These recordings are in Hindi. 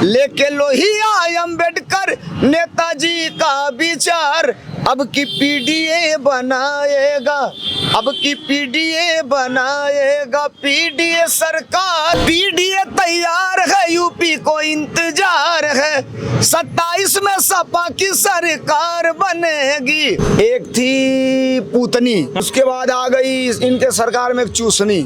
लेके लोहिया अम्बेडकर नेताजी का विचार, अब की पीडीए बनाएगा, अब की पीडीए बनाएगा पीडीए सरकार। पीडीए तैयार है, यूपी को इंतजार है, 27 में सपा की सरकार बनेगी। एक थी पूतनी, उसके बाद आ गई इनके सरकार में एक चूसनी,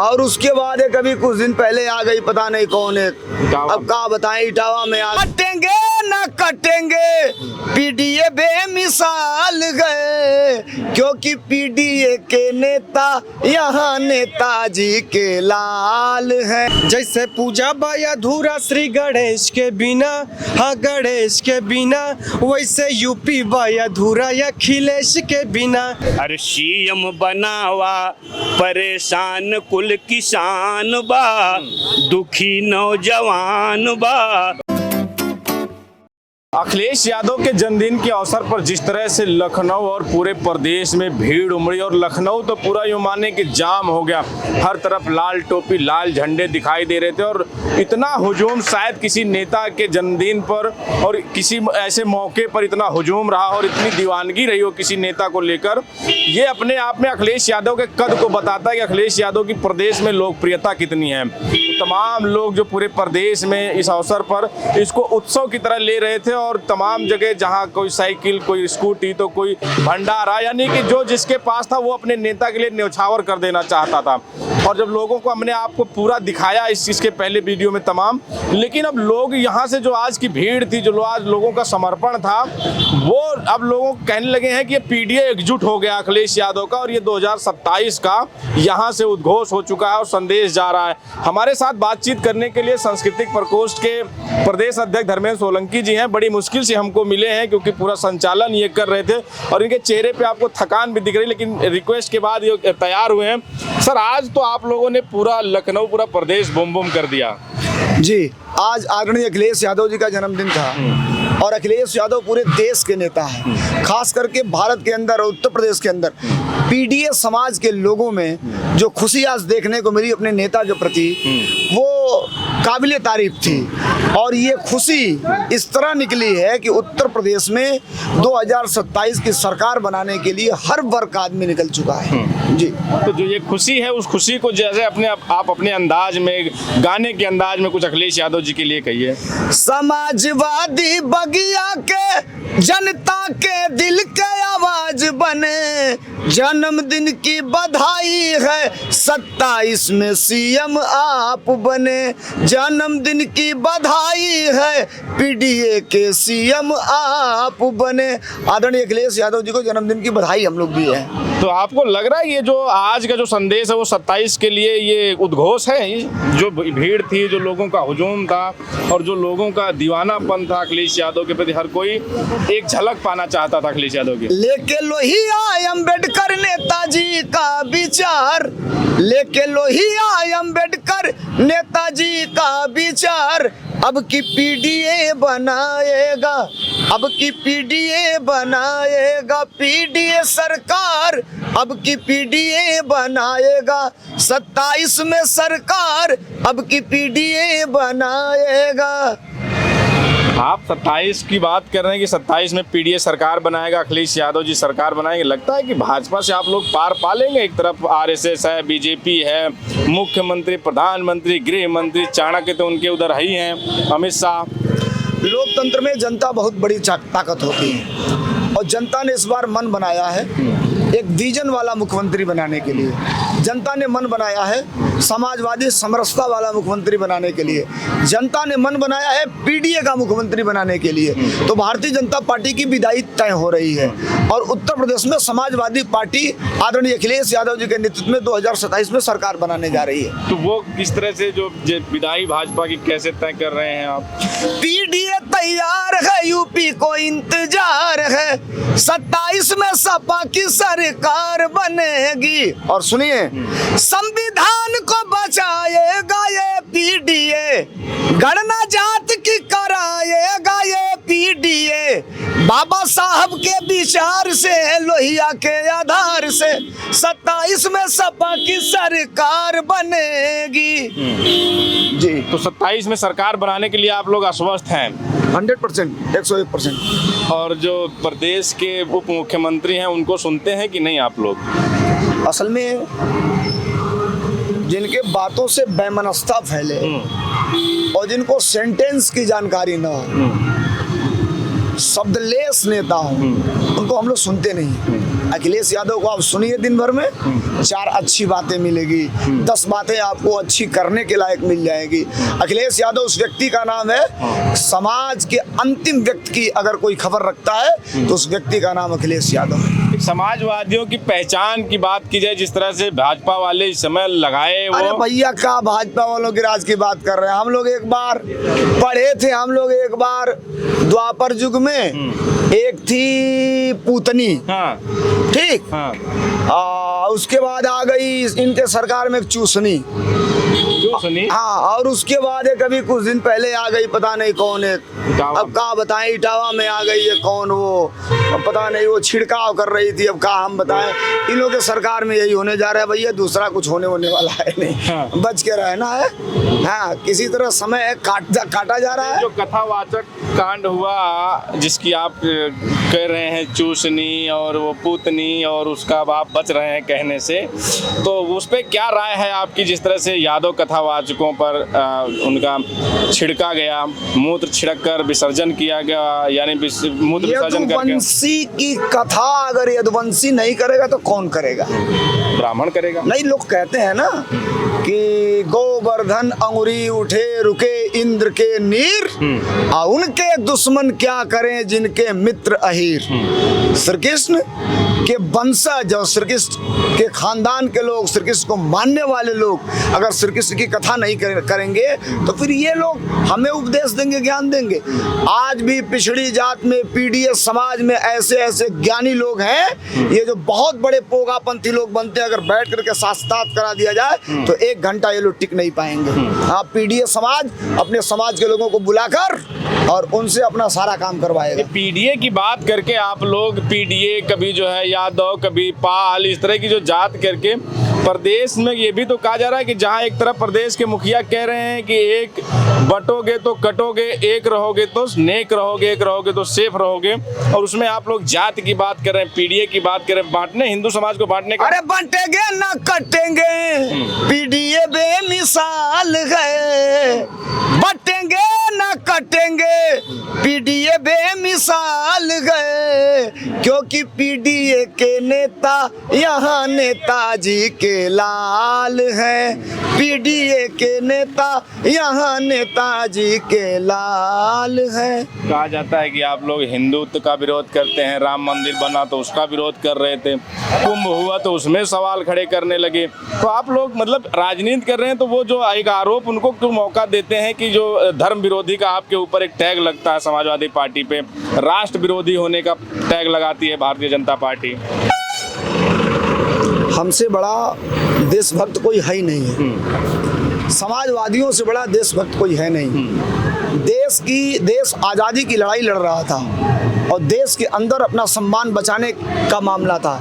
और उसके बाद एक अभी कुछ दिन पहले आ गई पता नहीं कौन है, अब क्या बताएं, इटावा में आ कटेंगे ना कटेंगे पीडीए बेमिसाल गए, क्योंकि पीडीए के नेता यहाँ नेताजी के लाल हैं। जैसे पूजा बाई अधूरा श्री गणेश के बिना, हाँ गणेश के बिना, वैसे यूपी बाई अधूरा अखिलेश के बिना। अरे सीएम बनावा परेशान कुल किसान बा, दुखी नौजवान बा। अखिलेश यादव के जन्मदिन के अवसर पर जिस तरह से लखनऊ और पूरे प्रदेश में भीड़ उमड़ी, और लखनऊ तो पूरा यूं माने कि जाम हो गया, हर तरफ लाल टोपी लाल झंडे दिखाई दे रहे थे, और इतना हुजूम शायद किसी नेता के जन्मदिन पर और किसी ऐसे मौके पर इतना हुजूम रहा और इतनी दीवानगी रही हो किसी नेता को लेकर, ये अपने आप में अखिलेश यादव के कद को बताता है कि अखिलेश यादव की प्रदेश में लोकप्रियता कितनी है। तमाम लोग जो पूरे प्रदेश में इस अवसर पर इसको उत्सव की तरह ले रहे थे, और तमाम जगह जहां कोई साइकिल कोई स्कूटी तो कोई भंडारा, यानी कि जो जिसके पास था वो अपने नेता के लिए न्यौछावर कर देना चाहता था। और जब लोगों को हमने आपको पूरा दिखाया इस चीज़ के पहले वीडियो में तमाम, लेकिन अब लोग यहाँ से जो आज की भीड़ थी, जो आज लोगों का समर्पण था, वो अब लोगों को कहने लगे हैं कि ये पीडीए एकजुट हो गया अखिलेश यादव का, और ये 2027 का यहाँ से उद्घोष हो चुका है और संदेश जा रहा है। हमारे साथ बातचीत करने के लिए सांस्कृतिक प्रकोष्ठ के प्रदेश अध्यक्ष धर्मेंद्र सोलंकी जी हैं। बड़ी मुश्किल से हमको मिले हैं क्योंकि पूरा संचालन ये कर रहे थे, और इनके चेहरे पे आपको थकान भी दिख रही, लेकिन रिक्वेस्ट के बाद ये तैयार हुए हैं। सर, आज तो आप लोगों ने पूरा लखनऊ पूरा प्रदेश बूम बूम कर दिया। जी, आज आदरणीय अखिलेश यादव जी का जन्मदिन था, और अखिलेश यादव पूरे देश के नेता हैं, खास करके भारत के अंदर और उत्तर प्रदेश के अंदर पीडीए समाज के लोगों में जो खुशी आज देखने को मिली अपने नेता के प्रति, वो काबिले तारीफ थी। और ये खुशी इस तरह निकली है कि उत्तर प्रदेश में 2027 की सरकार बनाने के लिए हर वर्ग का आदमी निकल चुका है। जी, तो जो ये खुशी है, उस खुशी को जैसे आप अपने अंदाज में, गाने के अंदाज में कुछ अखिलेश यादव जी के लिए कहिए। समाजवादी बगिया के जनता के दिल के आवाज बने, जन्मदिन की बधाई है, 27 में सीएम आप बने, जन्मदिन की बधाई है, पीडीए के सीएम आप बने। आदरणीय अखिलेश यादव जी को जन्मदिन की बधाई हम लोग भी है। तो आपको लग रहा है ये जो आज का जो संदेश है वो 27 के लिए ये उद्घोष है? जो भीड़ थी, जो लोगों का हुजूम था और जो लोगों का दीवानापन था अखिलेश यादव के प्रति, हर कोई एक झलक पाना चाहता था अखिलेश यादव की। लेके लोहिया अम्बेडकर नेताजी का विचार, लेके लोहिया अम्बेडकर नेताजी का विचार, अब की पीडीए बनाएगा, अब की पीडीए बनाएगा पीडीए सरकार, अब की पीडीए बनाएगा, 27 में सरकार, अब की पीडीए बनाएगा। आप 27 की बात कर रहे हैं कि 27 में पीडीए सरकार बनाएगा, अखिलेश यादव जी सरकार बनाएंगे। लगता है कि भाजपा से आप लोग पार पा लेंगे? एक तरफ आरएसएस है, बीजेपी है, मुख्यमंत्री, प्रधानमंत्री, गृह मंत्री, चाणक्य तो उनके उधर ही हैं, अमित शाह। लोकतंत्र में जनता बहुत बड़ी ताकत होती है, और जनता ने इस बार मन बनाया है एक विजन वाला मुख्यमंत्री बनाने के लिए। जनता ने मन बनाया है समाजवादी समरसता वाला मुख्यमंत्री बनाने के लिए। जनता ने मन बनाया है पीडीए का मुख्यमंत्री बनाने के लिए। तो भारतीय जनता पार्टी की विदाई तय हो रही है, और उत्तर प्रदेश में समाजवादी पार्टी आदरणीय अखिलेश यादव जी के नेतृत्व में 2027 में सरकार बनाने जा रही है। तो वो किस तरह से जो विदाई भाजपा की कैसे तय कर रहे हैं आप? पीडीए तैयार है, यूपी को इंतजार है, 27 में सपा की सरकार बनेगी। और सुनिए, संविधान को बचाएगा ये पीडीए, गणना जात की कराएगा ये पीडीए, बाबा साहब के विचार से, लोहिया के आधार से 27 में सपा की सरकार बनेगी। जी, तो 27 में सरकार बनाने के लिए आप लोग आश्वस्त हैं? 100%, 101%। और जो प्रदेश के उप मुख्यमंत्री हैं उनको सुनते हैं कि नहीं आप लोग? असल में जिनके बातों से बेमनस्ता फैले और जिनको सेंटेंस की जानकारी ना हो, शब्दलेस नेता हो, उनको हम लोग सुनते नहीं। अखिलेश यादव को आप सुनिए, दिन भर में 4 अच्छी बातें मिलेगी, 10 बातें आपको अच्छी करने के लायक मिल जाएगी। अखिलेश यादव उस व्यक्ति का नाम है, समाज के अंतिम व्यक्ति की अगर कोई खबर रखता है तो उस व्यक्ति का नाम अखिलेश यादव है। समाजवादियों की पहचान की बात की जाए, जिस तरह से भाजपा वाले इस समय लगाए अरे वो, भैया का भाजपा वालों की राज की बात कर रहे हैं। हम लोग एक बार पढ़े थे, हम लोग एक बार द्वापर युग में एक थी पूतनी, हाँ ठीक, हाँ, उसके बाद आ गई इनके सरकार में एक चूसनी, जो सुनी, हाँ, और उसके बाद एक अभी कुछ दिन पहले आ गई, पता नहीं कौन है, अब कहा बताएं, इटावा में आ गई है कौन वो, अब पता नहीं, वो छिड़काव कर रही थी, अब कहा हम बताएं। इन लोगों के सरकार में यही होने जा रहा है भैया, दूसरा कुछ होने वाला है नहीं। हाँ। बच के रहना है, हाँ, किसी तरह समय काटा जा रहा है। जो कथावाचक कांड हुआ जिसकी आप कह रहे हैं चूसनी और वो पूतनी, और उसका आप बच रहे हैं कहने से, तो उस पर क्या राय है आपकी? जिस तरह से यादव कथावाचकों पर उनका छिड़का गया, मूत्र छिड़क कर विसर्जन किया गया, यानी मूत्र विसर्जन करके। यदुवंशी की कथा अगर यदुवंशी नहीं करेगा तो कौन करेगा? ब्राह्मण करेगा। नहीं, लोग कहते हैं ना कि गोवर्धन अंगुरी उठे रुके इंद्र के नीर, आ उनके दुश्मन क्या करें जिनके मित्र अहीर। श्री कृष्ण के वंशज और श्री कृष्ण के खानदान के लोग, श्री कृष्ण को मानने वाले लोग अगर श्री कृष्ण की कथा नहीं करेंगे तो फिर ये लोग हमें उपदेश देंगे, ज्ञान देंगे। आज भी पिछड़ी जात में, पीडीएस समाज में ऐसे ऐसे ज्ञानी लोग हैं, ये जो बहुत बड़े पोगापंथी लोग बनते हैं, अगर बैठ करके शास्त्रार्थ करा दिया जाए तो 1 घंटा ये लोग टिक नहीं पाएंगे। हाँ, पीडीएस समाज अपने समाज के लोगों को बुलाकर और उनसे अपना सारा काम करवाएगा। पीडीए की बात करके आप लोग, पीडीए कभी जो है यादव, कभी पाल, इस तरह की जो जात करके प्रदेश में ये भी तो कहा जा रहा है कि जहाँ एक तरफ प्रदेश के मुखिया कह रहे हैं कि एक बटोगे तो कटोगे, एक रहोगे तो नेक रहोगे, एक रहोगे तो सेफ रहोगे, और उसमें आप लोग जात की बात कर रहे हैं, पीडीए की बात कर रहे हैं, बांटने, हिंदू समाज को बांटने का। अरे बांटेंगे ना कटेंगे, पीडीए बेमिसाल है, बांटेंगे ना कटेंगे, पीडीए बेमिसाल है, क्योंकि पीडीए के नेता यहाँ नेताजी के लाल है, पीडीए के नेता यहाँ नेताजी के लाल है। कहा जाता है कि आप लोग हिंदुत्व का विरोध करते हैं, राम मंदिर बना तो उसका विरोध कर रहे थे, कुंभ हुआ तो उसमें सवाल खड़े करने लगे, तो आप लोग मतलब राजनीति कर रहे हैं, तो वो जो एक आरोप उनको क्यों मौका देते हैं कि जो धर्म विरोधी का आपके ऊपर एक टैग लगता है समाजवादी पार्टी पे, राष्ट्र विरोधी होने का टैग लगाती है भारतीय जनता पार्टी? हमसे बड़ा देशभक्त कोई है ही नहीं है, समाजवादियों से बड़ा देशभक्त कोई है नहीं। देश आज़ादी की लड़ाई लड़ रहा था और देश के अंदर अपना सम्मान बचाने का मामला था।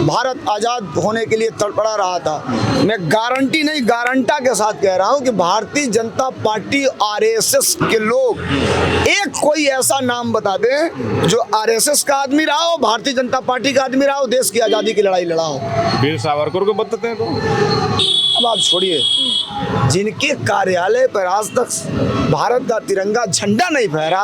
भारत आज़ाद होने के लिए तड़पड़ा रहा था। मैं गारंटी नहीं, गारंटा के साथ कह रहा हूँ कि भारतीय जनता पार्टी, आरएसएस के लोग, एक कोई ऐसा नाम बता दें जो आरएसएस का आदमी रहा हो, भारतीय जनता पार्टी का आदमी रहा हो, देश की आज़ादी की लड़ाई लड़ा हो। वीर सावरकर को बताते हैं तो अब आप छोड़िए, जिनके कार्यालय पर आज तक भारत का तिरंगा झंडा नहीं फहरा,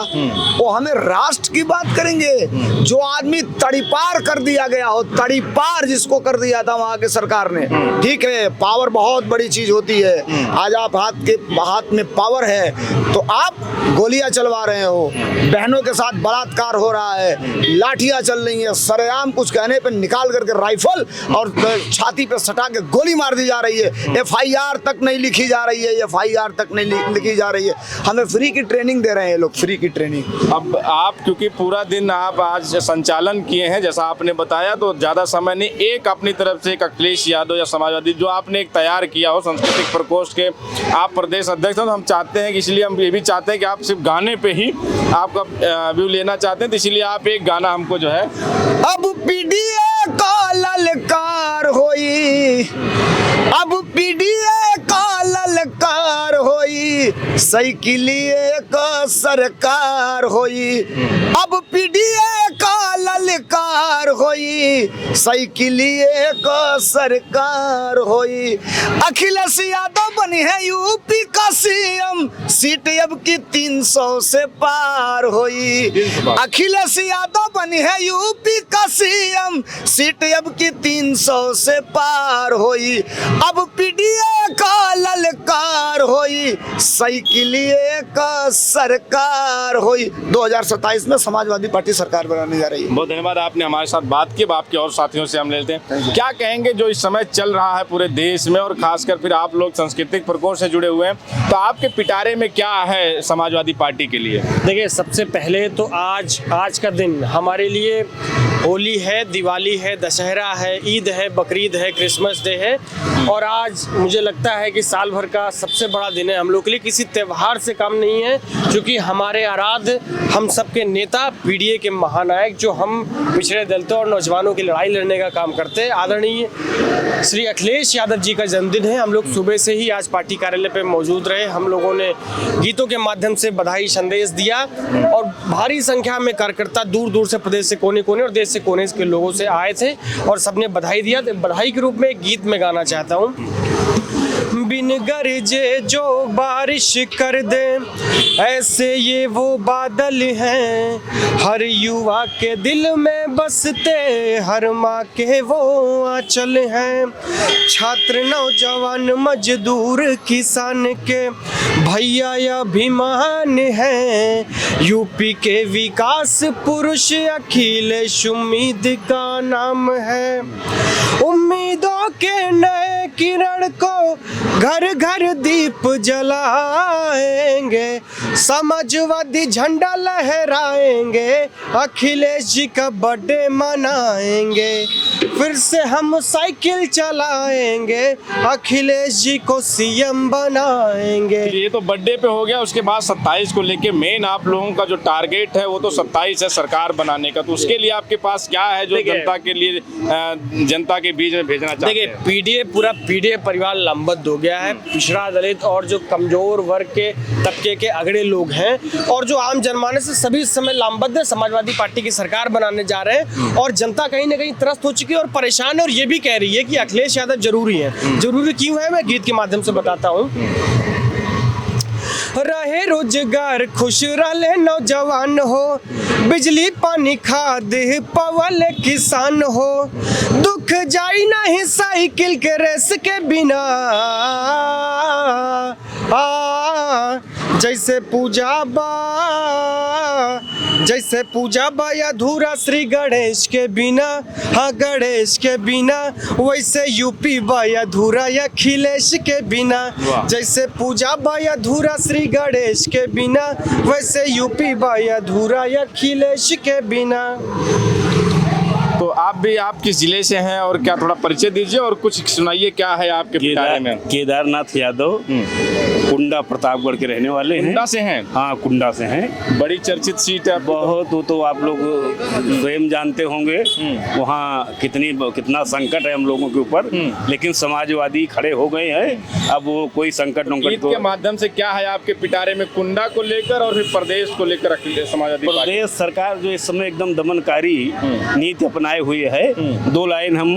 वो हमें राष्ट्र की बात करेंगे? जो आदमी तड़ीपार कर दिया गया हो, तड़ीपार जिसको कर दिया था वहां के सरकार ने, ठीक है, पावर बहुत बड़ी चीज होती है। आज आप हाथ में पावर है तो आप गोलियां चलवा रहे हो, बहनों के साथ बलात्कार हो रहा है, लाठियां चल रही हैं, सरेआम कुछ कहने पे निकाल करके राइफल और छाती पे सटा के गोली मार दी जा रही है, एफआईआर तक नहीं लिखी जा रही है, एफआईआर तक नहीं लिखी जा रही है। हमें फ्री की ट्रेनिंग दे रहे हैं ये लोग, फ्री की ट्रेनिंग। अब आप क्योंकि पूरा दिन आप आज संचालन किए हैं जैसा आपने बताया, तो ज़्यादा समय नहीं, एक अपनी तरफ से एक अखिलेश यादव या समाजवादी जो आपने एक तैयार किया हो सांस्कृतिक प्रकोष्ठ के, आप प्रदेश अध्यक्ष हैं, तो हम चाहते हैं कि इसलिए हम ये भी चाहते हैं कि आप सिर्फ गाने पे ही आपका व्यू लेना चाहते हैं, तो इसलिए आप एक गाना हमको जो है। अब पीडीए का ललकार होई, अब पीडीए का ललकार होई, साइकिलिए का सरकार होई। अब पीडीए का ललकार होई, साइकिलिए का सरकार होई। अखिलेश यादव बनी है यूपी का सीएम, सीट अब की 300 से पार होई। अखिलेश यादव बनी है यूपी का सीएम, सीट अब की 300 से पार होई। अब पीडीए का ललकार होई, साइकिलिए का सरकार होई। 2027 में समाजवादी पार्टी सरकार बनाने जा रही है। बहुत धन्यवाद, आपने हमारे साथ बात की। आपके और साथियों से हम लेते हैं, क्या कहेंगे जो इस समय चल रहा है पूरे देश में, और खासकर फिर आप लोग सांस्कृतिक प्रकोष्ठ से जुड़े हुए हैं, तो आपके पिटारे में क्या है समाजवादी पार्टी के लिए? देखिए, सबसे पहले तो आज का दिन हमारे लिए होली है, दिवाली है, दशहरा है, ईद है, बकरीद है, क्रिसमस डे है, और आज मुझे लगता है कि साल भर का सबसे बड़ा दिन है हम लोग के लिए। किसी त्यौहार से कम नहीं है, क्योंकि हमारे आराध्य, हम सबके नेता, पीडीए के महानायक, जो हम पिछड़े दलितों और नौजवानों की लड़ाई लड़ने का काम करते हैं, आदरणीय श्री अखिलेश यादव जी का जन्मदिन है। हम लोग सुबह से ही आज पार्टी कार्यालय पे मौजूद रहे। हम लोगों ने गीतों के माध्यम से बधाई संदेश दिया, और भारी संख्या में कार्यकर्ता दूर दूर से, प्रदेश से कोने कोने और देश से कोने के लोगों से आए थे, और सबने बधाई दिया। तो बधाई के रूप में एक गीत में गाना चाहता हूँ। बिन गरजे जो बारिश कर दे, ऐसे ये वो बादल हैं, हर युवा के दिल में बसते, हर माँ के वो आंचल हैं। छात्र, नौजवान, मजदूर, किसान के भैया अभिमान हैं, यूपी के विकास पुरुष अखिलेश उम्मीद का नाम है। उम्मीदों के नए किरण को घर घर दीप जलाएंगे, समाजवादी झंडा लहराएंगे, अखिलेश जी का बर्थडे मनाएंगे, फिर से हम साइकिल चलाएंगे, अखिलेश जी को सीएम बनाएंगे। ये तो बर्थडे पे हो गया, उसके बाद 27 को लेके मेन आप लोगों का जो टारगेट है वो तो 27 है सरकार बनाने का, तो उसके लिए आपके पास क्या है जो जनता के लिए, जनता के बीच में भेजना चाहते हैं? देखिए, पीडीए, पूरा पीडीए परिवार लामबद्ध हो गया है। पिछड़ा, दलित और जो कमजोर वर्ग के तबके के अगड़े लोग हैं, और जो आम जनमानस से सभी इस समय लामबद्ध है, समाजवादी पार्टी की सरकार बनाने जा रहे हैं, और जनता कहीं ना कहीं त्रस्त हो चुकी है और परेशान है, और ये भी कह रही है कि अखिलेश यादव जरूरी है। जरूरी क्यों है, मैं गीत के माध्यम से बताता हूँ। रहे रोजगार, खुश रहे नौजवान हो, बिजली पानी खाद पवल किसान हो, दुख जाई नहीं साइकिल के रेस के बिना, जैसे पूजा बा अधूरा श्री गणेश के बिना, हाँ गणेश के बिना, वैसे यूपी बा अधूरा अखिलेश के बिना। जैसे पूजा बा अधूरा श्री गणेश के बिना, वैसे यूपी बा अधूरा अखिलेश के बिना। तो आप भी, आप किस जिले से हैं और क्या, थोड़ा परिचय दीजिए और कुछ सुनाइए, क्या है आपके पिटारे में? केदारनाथ यादव, कुंडा प्रतापगढ़ के रहने वाले हैं। कुंडा से हैं? हाँ, कुंडा से हैं। बड़ी चर्चित सीट है बहुत, वो तो आप लोग स्वयं जानते होंगे वहाँ कितना संकट है हम लोगों के ऊपर, लेकिन समाजवादी खड़े हो गए हैं। अब वो कोई संकट तो के माध्यम से क्या है आपके पिटारे में, कुंडा को लेकर और फिर प्रदेश को लेकर समाजवादी प्रदेश सरकार जो इस समय एकदम दमनकारी नीति अपनाए हुई है। 2 लाइन हम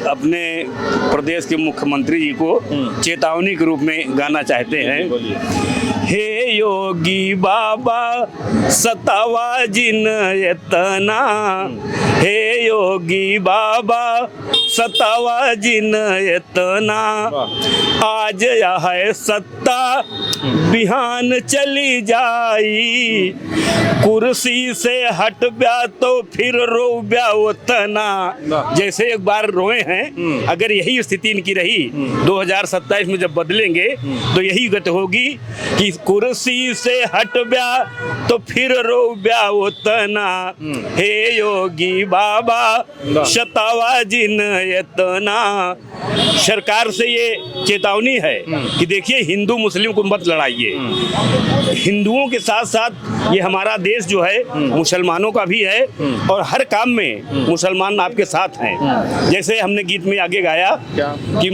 अपने प्रदेश के मुख्यमंत्री जी को चेतावनी के रूप में गाना चाहते हैं। हे योगी बाबा सतावा जिन यतना, हे योगी बाबा सतावा जिन यतना, आज यह है सत्ता बिहान चली जाई, कुर्सी से हट ब्या तो फिर रो ब्या उतना। जैसे एक बार रोए हैं, अगर यही स्थिति इनकी रही 2027 में जब बदलेंगे तो यही गत होगी कि कुर्सी से हट ब्या तो फिर रो ब्या उतना, हे योगी बाबा शतावा जिन इतना। सरकार से ये चेतावनी है कि देखिए हिंदू मुस्लिम को मत लड़ाइए, हिंदुओं के साथ साथ ये हमारा देश जो है मुसलमानों का भी है और हर काम में मुसलमान आपके साथ हैं। जैसे हमने गीत में आगे गाया कि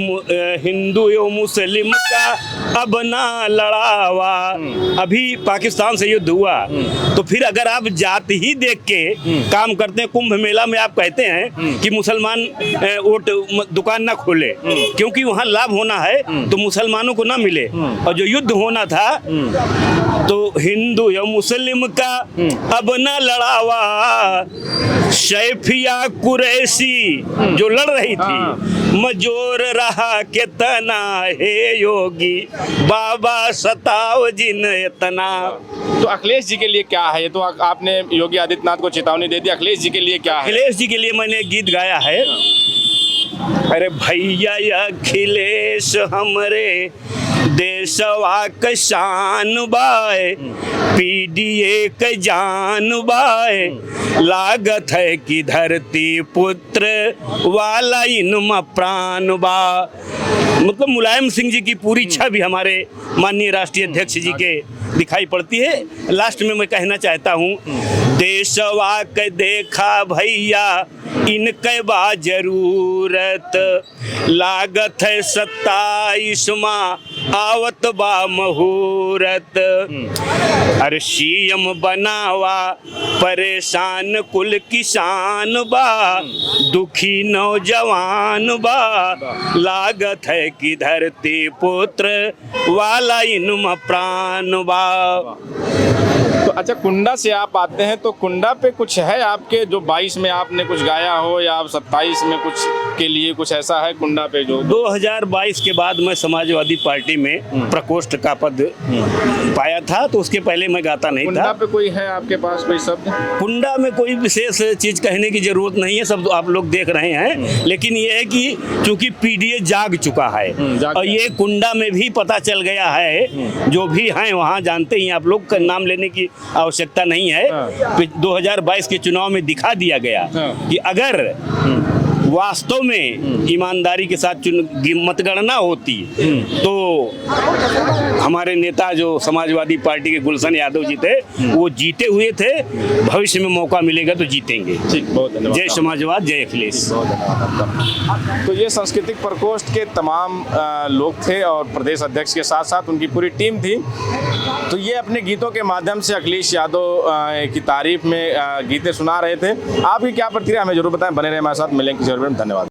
हिंदू एवं मुस्लिम का अब ना लड़ावा, अभी पाकिस्तान से युद्ध हुआ तो फिर अगर आप जाति ही देख के काम करते हैं, कुंभ मेला में आप कहते हैं कि मुसलमान वोट दुकान ना खोले क्योंकि वहाँ लाभ होना है तो मुसलमानों को ना मिले, और जो युद्ध होना था तो हिंदू या मुस्लिम का अब ना लड़ावा, शैफिया कुरैशी जो लड़ रही थी मजोर रहा कितना, हे योगी बाबा सताव जिन इतना। तो अखिलेश जी के लिए क्या है? ये तो आपने योगी आदित्यनाथ को चेतावनी दे दी, अखिलेश जी के लिए क्या है? अखिलेश जी के लिए मैंने एक गीत गाया है, अरे भैया अखिलेश हमरे देशवा क शान बाय, पीडीए क जान बाय, लागत है कि धरती पुत्र वाला इनम प्राण बा। मतलब मुलायम सिंह जी की पूरी इच्छा भी हमारे माननीय राष्ट्रीय अध्यक्ष जी के दिखाई पड़ती है। लास्ट में मैं कहना चाहता हूँ, देशवा के देखा भैया इनके बा जरूरत, लागत है 27वां आवत बा मुहूर्त, अरे सीएम बनावा परेशान कुल किसान बा, दुखी नौजवान बा, लागत है कि धरती पुत्र वाला इनम प्राण बा। तो अच्छा, कुंडा से आप आते हैं तो कुंडा पे कुछ है आपके जो 22 में आपने कुछ गाया हो या आप 27 में कुछ के लिए कुछ ऐसा है कुंडा पे जो? 2022 के बाद मैं समाजवादी पार्टी में प्रकोष्ठ का पद पाया था, तो उसके पहले मैं गाता नहीं कुंडा था। पे कोई है आपके पास कोई शब्द? कुंडा में कोई विशेष चीज कहने की जरूरत नहीं है, सब आप लोग देख रहे हैं, लेकिन ये है कि चूंकि पीडीए जाग चुका है और ये कुंडा में भी पता चल गया है, जो भी हैं वहाँ जानते ही, आप लोग का नाम लेने की आवश्यकता नहीं है। 2022 के चुनाव में दिखा दिया गया कि अगर वास्तव में ईमानदारी के साथ मतगणना होती तो हमारे नेता जो समाजवादी पार्टी के गुलशन यादव जी थे वो जीते हुए थे, भविष्य में मौका मिलेगा तो जीतेंगे। ठीक, बहुत धन्यवाद। जय समाजवाद, जय अखिलेश। तो ये सांस्कृतिक प्रकोष्ठ के तमाम लोग थे और प्रदेश अध्यक्ष के साथ साथ उनकी पूरी टीम थी। तो ये अपने गीतों के माध्यम से अखिलेश यादव की तारीफ में गीतें सुना रहे थे। आपकी क्या प्रतिक्रिया हमें जरूर बताएं, बने रहे हमारे साथ, मिलेंगे किसी और में। धन्यवाद।